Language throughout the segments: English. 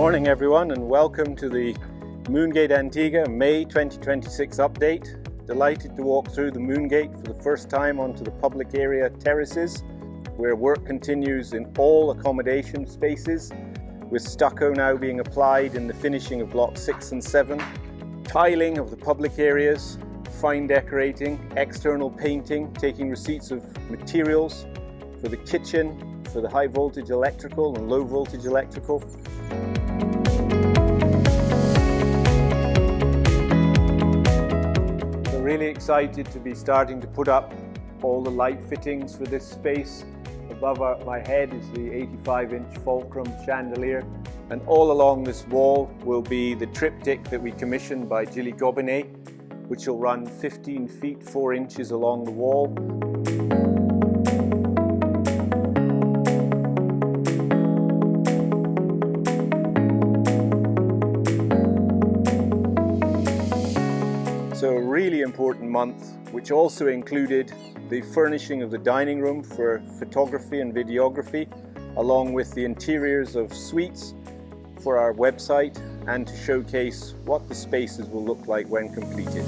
morning everyone, and welcome to the Moongate Antigua May 2026 update. Delighted to walk through the Moongate for the first time onto the public area terraces, where work continues in all accommodation spaces, with stucco now being applied in the finishing of blocks 6 and 7, tiling of the public areas, fine decorating, external painting, taking receipts of materials for the kitchen, for the high voltage electrical and low voltage electrical. So really excited to be starting to put up all the light fittings for this space. Above my head is the 85-inch fulcrum chandelier, and all along this wall will be the triptych that we commissioned by Gilly Gobinet, which will run 15 feet 4 inches along the wall. So a really important month, which also included the furnishing of the dining room for photography and videography, along with the interiors of suites for our website, and to showcase what the spaces will look like when completed.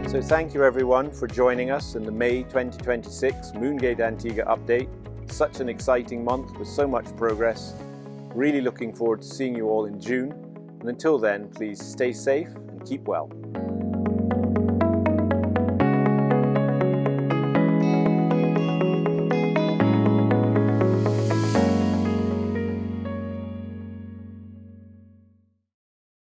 So thank you everyone for joining us in the May 2026 Moongate Antigua update. Such an exciting month with so much progress. Really looking forward to seeing you all in June. And until then, please stay safe and keep well.